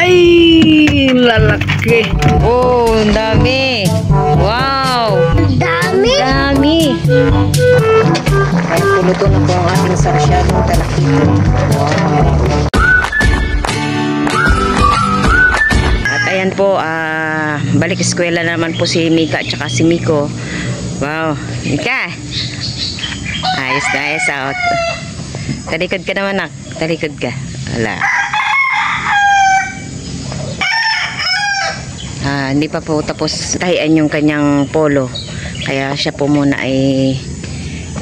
ay, lalaki. Oh, ang dami. Wow. Dami. Dami. Ay, puluto na po ang ating sarsyadong talakito. Wow. At ayan po, balik eskwela naman po si Mika at saka si Miko. Wow. Mika. Ayos na, ayos out. Talikod ka naman, nak. Talikod ka. Wala. Hindi pa po tapos tahian yung kanyang polo. Kaya siya po muna ay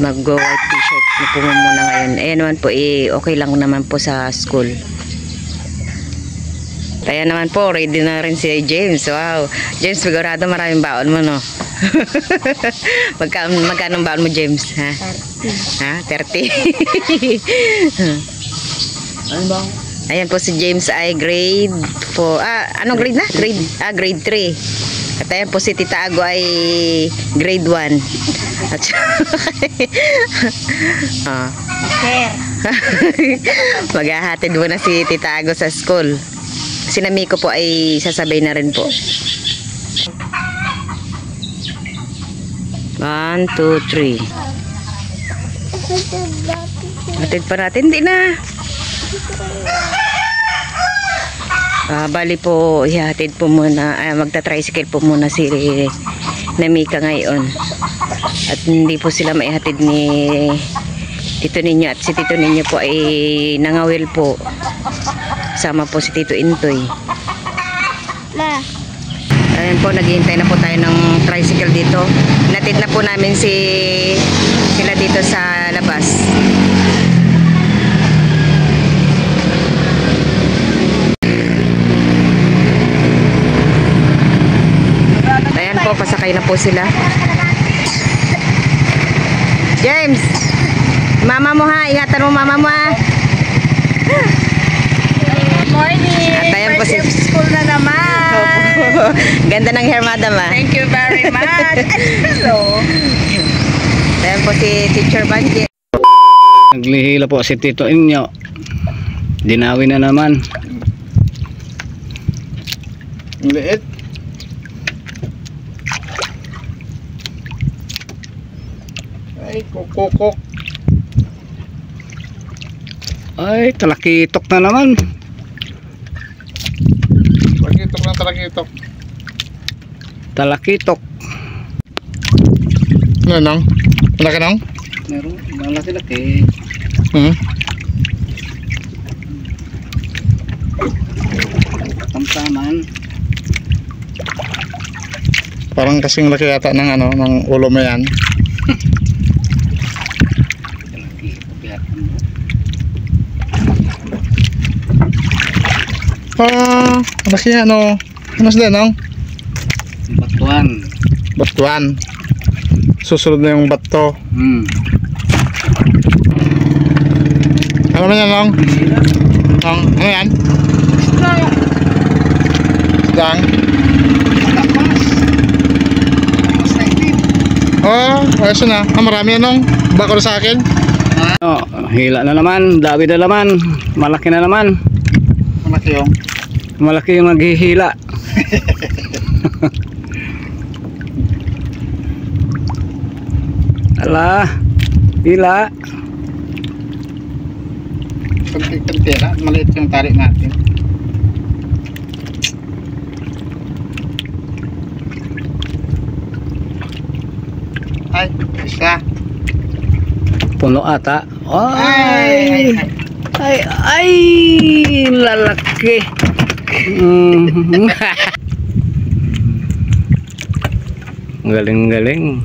mag-go white t-shirt na po muna ngayon. Ayan naman po, okay lang naman po sa school. Kaya naman po, ready na rin si James. Wow. James, sigurado maraming baon mo, no? Magkano baon mo, James? Ha? 30. 30. Ano ba? Ayan po si James ay grade 4. Anong grade na? Grade 3. At ayan po si Tita Ago ay grade 1. At maghahatid mo na si Tita Ago sa school. Si Namiko po ay sasabay na rin po. 1, 2, 3. Hatid pa natin. Hindi na. Bali po, ihatid po muna, magta-tricycle po muna si Namika ngayon. At hindi po sila maihatid ni Tito Ninyo. At si Tito Ninyo po ay nangawil po. Sama po si Tito Intoy. Ayan po, naghihintay na po tayo ng tricycle dito. Natid na po namin sila dito sa labas. Pasakay na po sila. James, mama mo ha, ingatan mo mama mo ha. Good morning. At ayan po First day of school na naman. Ganda ng hair, madam ha. Thank you very much. Hello. Ayan po si Teacher Banji. Naglihila po si Tito Inyo. Dinawi na naman. Liit. Ay, kukukok. Ay, talakitok na naman. Talakitok na talakitok. Talakitok. Ano nang? Malaki nang? Meron, malaki-laki. Tamtaman. Parang kasing laki yata ng ng ulo mo yan. Laki ano sila nang? Batuan. Batuan. Susunod na yung bato. Ano na yan nang? Ano yan? Sedang. Ayos na. Marami yan nang. Bako na sa akin. Hila na naman. Dawi na naman. Malaki na naman. Malaki yung? Malaki yung naghihila. Ala, hila. Kanti-kantira, maliit yung tarik natin. Ay, isa. Puno ata. Ay! Ay, lalaki. Galing-galing.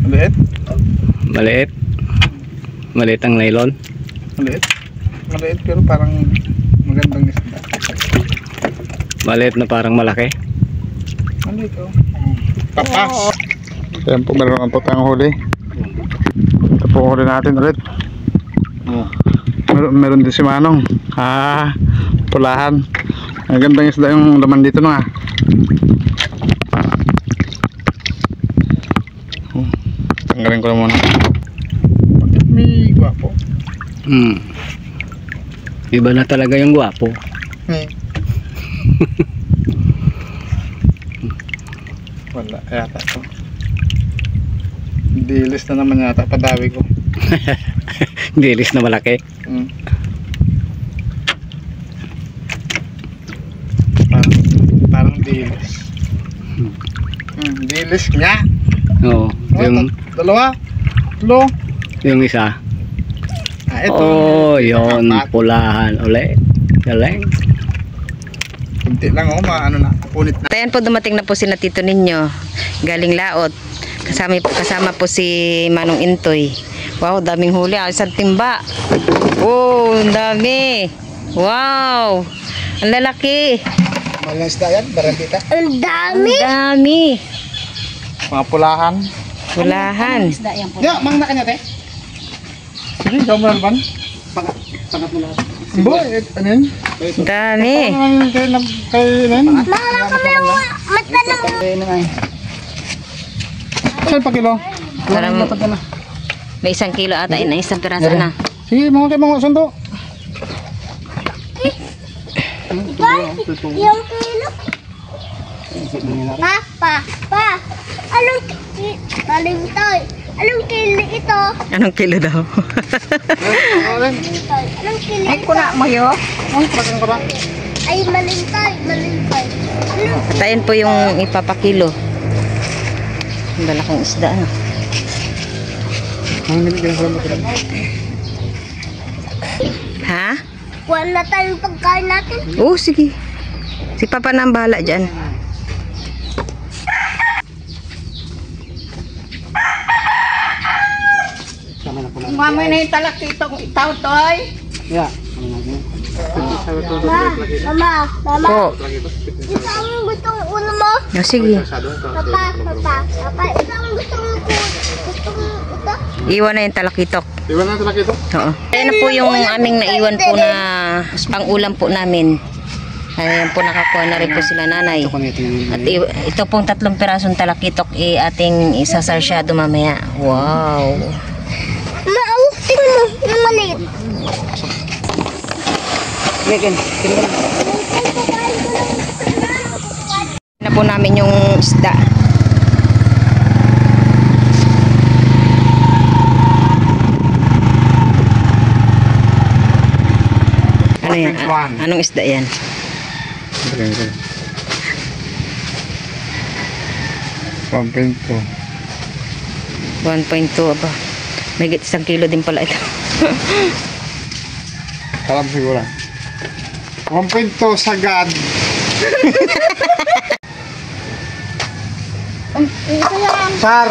Maliit? Maliit. Maliit ang nylon. Maliit. Maliit pero parang magandang isda. Maliit na parang malaki. Maliit oh. Tapas. Ayan po, meron po tayong huli. Ito po huli natin ulit. Meron din si Manong. Pulahan. Ang gandang isda yung laman dito no. Tanggalin ko na muna. May gwapo. Iba na talaga yung gwapo. Wala yata to. Dilis na naman yata padawi ko. Dilis na malaki. Parang dilis. Dilis nga. Oo. Yung, Dalawa. Tulo. yung isa. Ito. Oh, yun. Pulahan uli. Galing. Kunti lang maano na. Punit na. Ayan po, dumating na po si Tito ninyo. Galing laot. Kasama po si Manong Intoy. Wow, daming huli. Isang timba. Oh, ang dami. Wow. Ang lalaki. Malas na yan, barangita. Ang dami. Ang dami. Mga pulahan. Pulahan. Ya, mang na kanya te. Sige, jauh mo na ban. Pangat mo na. Boy, ano yun? Ang dami. Kay Nen? Mama kami yung mata ng... Saan pa kilo? Parang may 1 kilo ata na, isang piraso na. Sige, mga kayo mga sundo. Yung kilo. Pa. Anong kilo ito? Anong kilo daw? Anong kilo ito? kuna mo yo. Ay, malintay. At ayan po yung ipapakilo. Ang lalaking isda. Ano? Ha? Kuha na tayong pagkain natin. Oo, sige. Si Papa na ang bahala dyan. Mamay na yung talakitong itaw, toy. Ya. Mama. Po. Isa ang gustong ulo mo. Oh, sige. Papa. Isa ang gustong ito. Iwan na yung talakitok. Iwan na talaga ito. Oo. Ayan na po yung aming naiwan po na pang-ulam po namin. Ayan po, nakakuha na rin po sila nanay. At ito pong 3 pirasong talakitok ating isasarsyado mamaya. Wow. Maauting mo yung maliit. Na po namin yung isda. Ano yan? Anong isda yan? 1.2 aba. May 1 kilo din pala ito. Salam siguro. 1.2 sagad. Sar.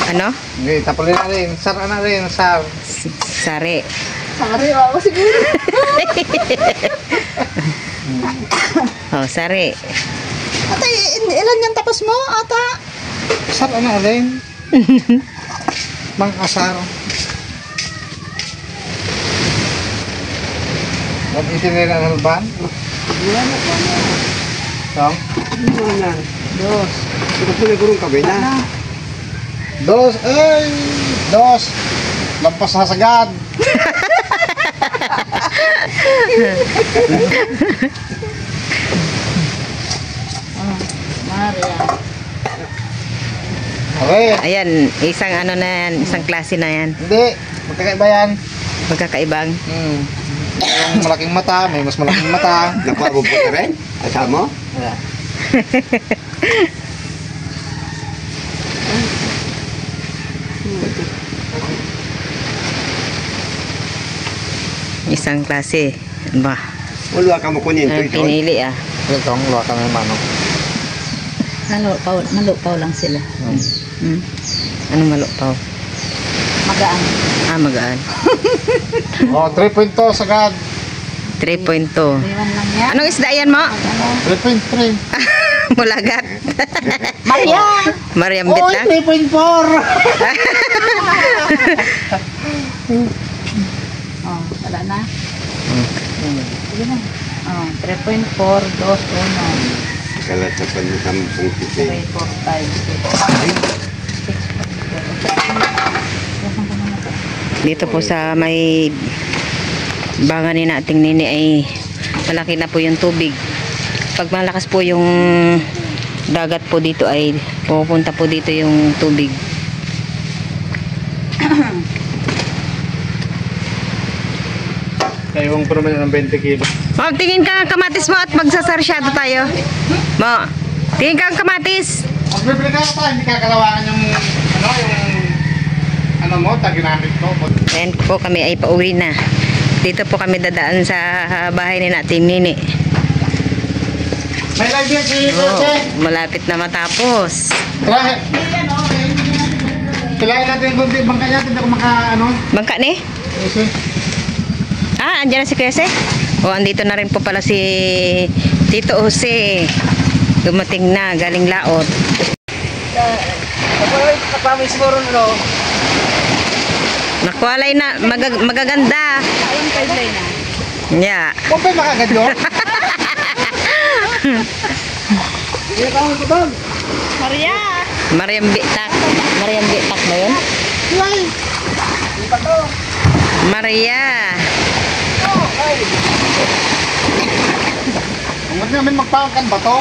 Ano? Okay, tapos na rin. Sar na rin. Sar. Sari. Sari ako siguro. Oh, sari. Ate, ilan yan tapos mo, ata? Sar na rin. Mang asar. Mag-itinira ng halban? Saan? Dos. Ito po na gurong kabe na. Dos. Ay! Dos. Lampas na sagad. Okay. Ayan, isang ano na yan, isang klase na yan. Hindi. Magkakaiba yan. Magkakaibang. Yung malaking mata, may mas malaking mata. Nakuha mo po rin? Asama mo? Isang klase. Ano ba? Wala ka mo kunin Ang ito. pinili ah. Ito ang luwa kami manok. Malupaw lang sila. Ano malupaw? Magaan. Ah, magaan. Oh, 3.2 sagad. 3.2. Iwan lang yan. Anong isda yan mo? 3.3. Mulagat. Maria! Mariambit na? 3.4. Oh, wala na. Sige na. Oh, 3.4, 2, 1. Kalat sa panitambong 3, 4, 5, 6. Dito po sa may banganin nating nini ay malaki na po yung tubig. pag malakas po yung dagat po dito ay pupunta po dito yung tubig. Kayong promen ng 20 kilo. Mo, tingin ka ng kamatis mo at magsasarsyado tayo. Mo, tingin ka ng kamatis. Ang bibili ka pa, hindi kakalawakan yung mo, ginamit ko. Ayan po kami ay pauwi na. Dito po kami dadaan sa bahay ni natin Nini. May live yan si Oh, malapit na matapos. Tara. Kilain natin yung bunti, bangka niya, hindi ako Bangka ni? Kasi. Ah, andyan na si Kuya Jose. O, andito na rin po pala si Tito Jose. Dumating na, galing laot. Nakualay na, magaganda. Yeah. Huwag kayo makagadyo. Mariam Bitak. Mariam Bitak ba yun? Maria. Huwag namin magpawakan ba to?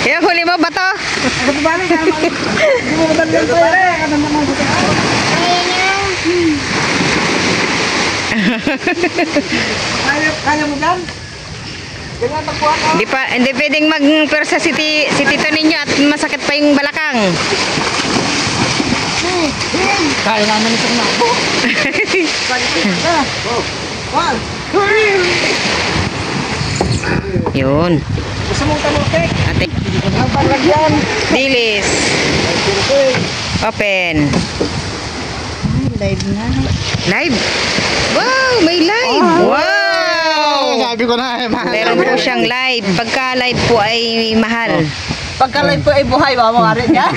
Yung huli mo ba to? Ano ba balik? Hindi mo madali yan tayo. Ano naman sa Kaya mo dyan? Kaya magpuan ka? Hindi pwedeng magpersa si Tito ninyo at masakit pa yung balakang. Kaya namin ito na. Yun. Gusto mong talutek? Ate. Ang palagyan. Dilis. Open. Live na. Live. Wow, may live. Wow. Sabi ko na eh, mahal. Meron po siyang live. Pagka live po ay mahal. Pagka-live po ay buhay, mamawarin niya.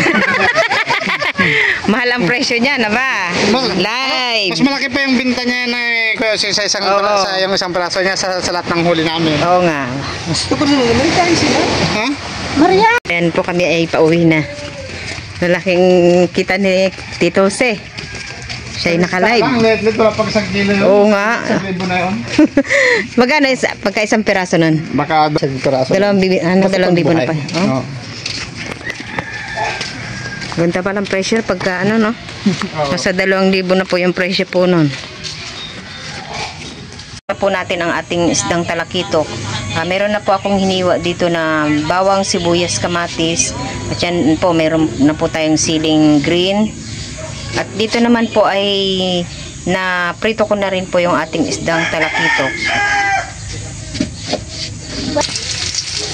Mahal ang presyo niya, na ba? Mas Live. malaki pa yung binta niya na Kuya Jose sa isang Oo. sa yung isang peraso niya sa lahat ng huli namin. Oo nga. Ha? Maria! Ayan po kami ay pauwi na. Lalaking kita ni Tito Jose. Siya ay naka-live. Ang let wala pag isang kilo yun. Oo nga. Isang libo na yun. Magkano pagka isang piraso nun? Baka isang peraso. Dalawang libo na pa. Oh. Oo. Ganda palang presyo pagka no? Oo. Nasa 2,000 na po yung presyo po nun. Po natin ang ating isdang talakitok. Meron na po akong hiniwa dito na bawang, sibuyas, kamatis. At yan po, meron na po tayong siling green. At dito naman po ay na prito ko na rin po yung ating isdang talakitok.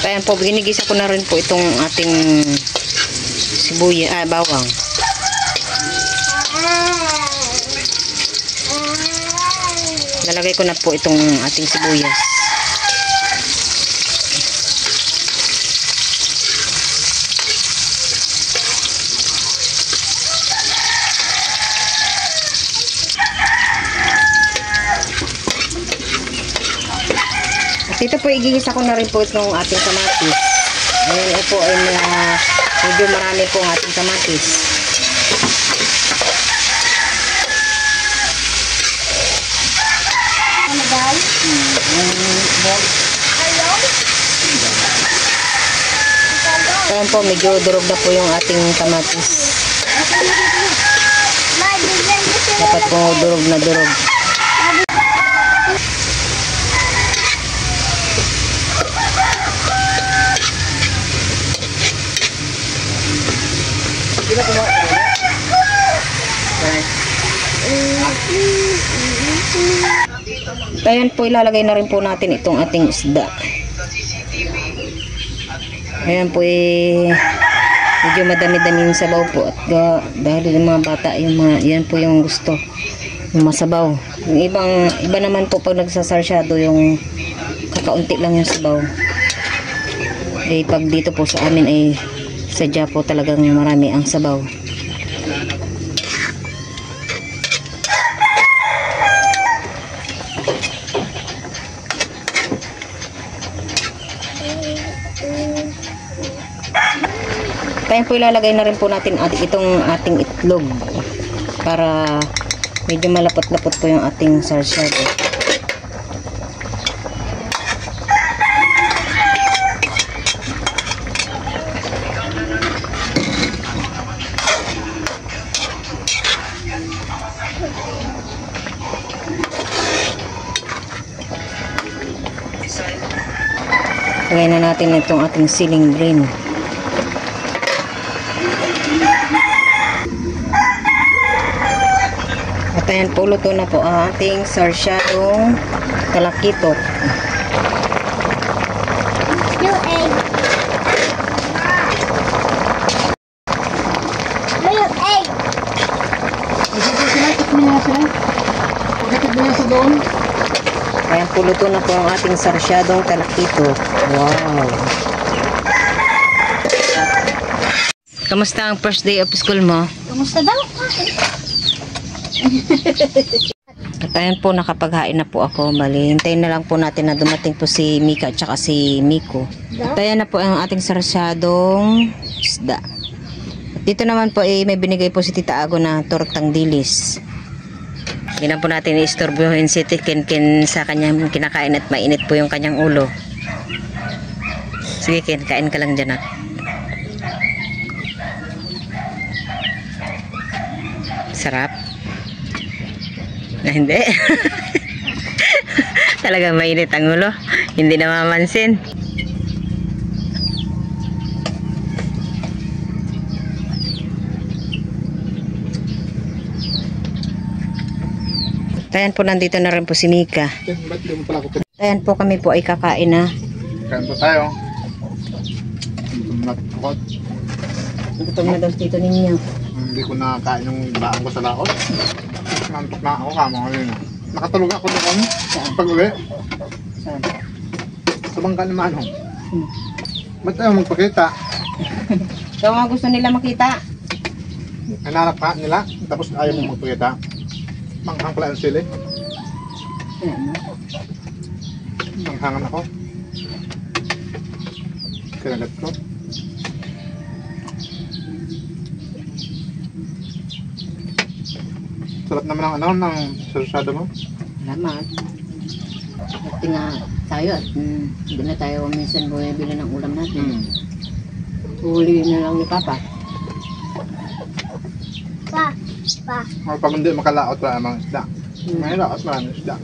Ayan po, ginigisa ko na rin po itong ating sibuyas, bawang. Lalagay ko na po itong ating sibuyas. At ito po, igigisa ko na rin po itong ating kamatis. Ngayon po ay medyo marami po ang ating kamatis. Ayan po, medyo durog na po yung ating kamatis. Dapat po durog na durog. Ayan po, ilalagay na rin po natin itong ating isda. Ayan po, medyo madami-dami yung sabaw po. At dahil yung mga bata, yan po yung gusto. Yung masabaw. Yung iba naman po pag nagsasarsyado, yung kakaunti lang yung sabaw. Pag dito po sa amin ay sadya po talagang marami ang sabaw. Kaya po ilalagay na rin po natin itong ating itlog para medyo malapot-lapot po yung ating sarsyado. Lagay na natin itong ating ceiling green. At ayan po, luto na po ang ating sarsyadong talakitok. Yung egg. May yung egg. Pagkakit mo nga sila. Pagkakit mo nga sa doon. Ayan po, luto na po ang ating sarsyadong talakitok. Wow! Kamusta ang first day of school mo? Kamusta daw? At ayan po, nakapaghain na po ako. Bali, hintayin na lang po natin na dumating po si Mika at saka si Miko. At ayan na po ang ating sarsyadong isda. At dito naman po may binigay po si Tita Ago na tortang dilis. Hindi na po natin i-istorbohin si Ken sa kanyang kinakain at mainit po yung kanyang ulo. Sige Ken, kain ka lang dyan Sarap. Na hindi. Talagang mainit ang ulo. Hindi na mamansin. Ayan po, nandito na rin po si Mika. Ba't di mo pala ako Ayan po, kami po ay kakain na. kain po tayo. Natakot. Gutom na daw dito ninyo. Hindi ko nakakain yung baang ko sa laot. Nantok na ako, kama ko yun. Nakatulog ako doon. Pag uwi. Sa bangka naman. Ba't ayaw magpakita? So, mga gusto nila makita. Nanarap ka nila, tapos ayaw mo magpakita. Manghang pala ang sili. Ayan, no? Manghangan ako. Kinagat ko. Sarap naman ang ng sarsyado mo. Salamat. At nga tayo at hindi na tayo minsan bumibili ng ulam natin. Huli na lang ni Papa. Pa. Pa. O pag hindi makalaot wala namang isda. May laot maraming isda.